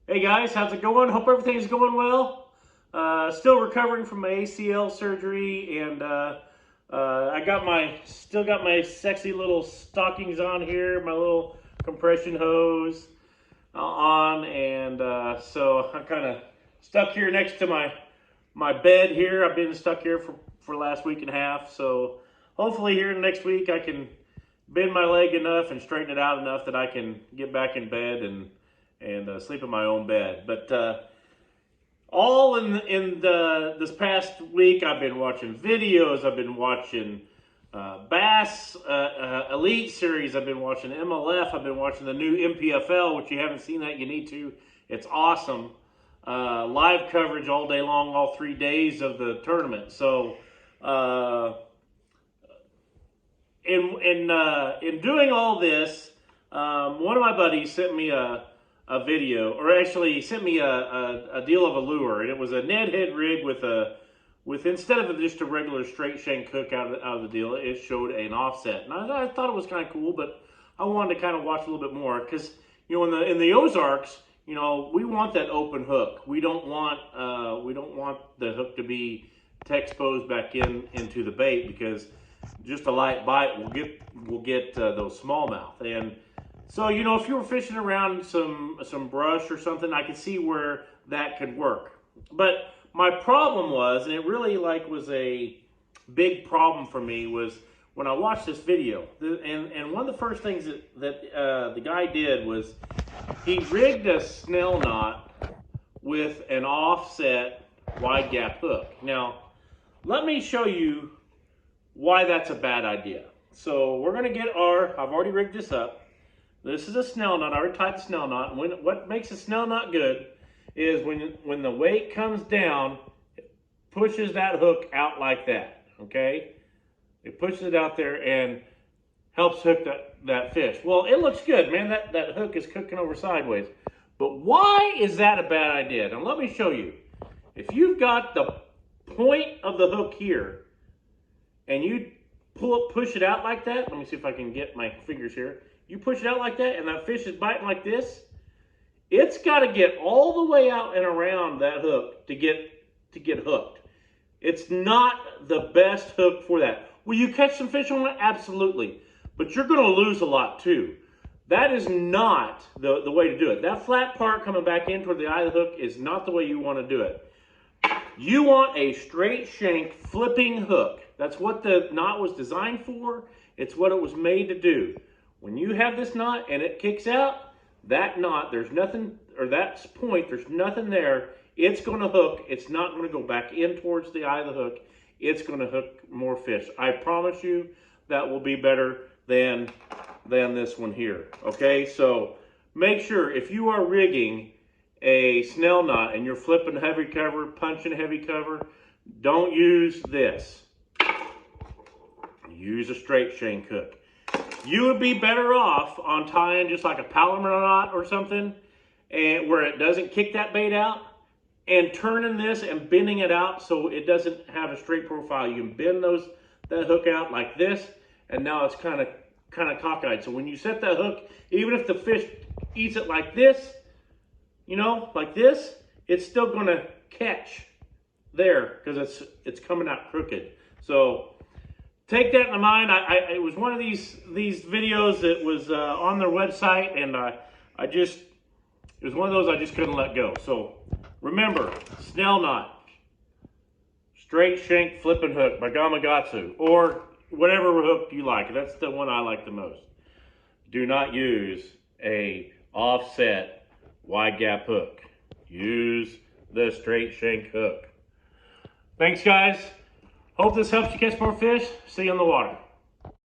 Hey guys, how's it going? Hope everything's going well. Still recovering from my ACL surgery, and I still got my sexy little stockings on here, my little compression hose on, and so I'm kind of stuck here next to my bed here. I've been stuck here for the last week and a half, so hopefully here next week I can bend my leg enough and straighten it out enough that I can get back in bed and sleep in my own bed. But all in this past week, I've been watching videos. I've been watching Bass Elite Series. I've been watching MLF. I've been watching the new MPFL, which you haven't seen that, you need to. It's awesome. Live coverage all day long, all 3 days of the tournament. So in doing all this, one of my buddies sent me a video, or actually he sent me a deal of a lure, and it was a Ned head rig with instead of just a regular straight shank hook out of the deal, it showed an offset, and I thought it was kind of cool, but I wanted to kind of watch a little bit more because in the Ozarks, we want that open hook. We don't want the hook to be exposed back into the bait, because just a light bite will get those smallmouth. And so, if you were fishing around some brush or something, I could see where that could work. But my problem was, and it really was a big problem for me, was when I watched this video. And one of the first things that the guy did was he rigged a snell knot with an offset wide gap hook. Now, let me show you why that's a bad idea. So we're going to get I've already rigged this up. This is a snell knot. I already tied the snell knot. And what makes a snell knot good is when the weight comes down, it pushes that hook out like that, okay? It pushes it out there and helps hook that fish. Well, it looks good, man. That hook is cooking over sideways. But why is that a bad idea? Now, let me show you. If you've got the point of the hook here, and you push it out like that, let me see if I can get my fingers here. You push it out like that, and that fish is biting like this. It's got to get all the way out and around that hook to get hooked. It's not the best hook for that. Will you catch some fish on it? Absolutely. But you're going to lose a lot too. That is not the way to do it. That flat part coming back in toward the eye of the hook is not the way you want to do it. You want a straight shank flipping hook. That's what the knot was designed for. It's what it was made to do. When you have this knot and it kicks out, that knot, there's nothing, or that point, there's nothing there. It's going to hook. It's not going to go back in towards the eye of the hook. It's going to hook more fish. I promise you that will be better than this one here. Okay, so make sure if you are rigging a snell knot and you're flipping heavy cover, punching heavy cover, don't use this. Use a straight shank hook. You would be better off on tying just like a Palomar knot or something, and where it doesn't kick that bait out, and turning this and bending it out so it doesn't have a straight profile. You can bend that hook out like this, and now it's kind of cockeyed. So when you set that hook, even if the fish eats it like this, like this, it's still going to catch there because it's coming out crooked. So take that in mind. It was one of these videos that was on their website, and it was one of those I just couldn't let go. So remember, snell knot, straight shank flipping hook by Gamakatsu, or whatever hook you like. That's the one I like the most. Do not use a offset wide gap hook. Use the straight shank hook. Thanks, guys. Hope this helps you catch more fish. See you on the water.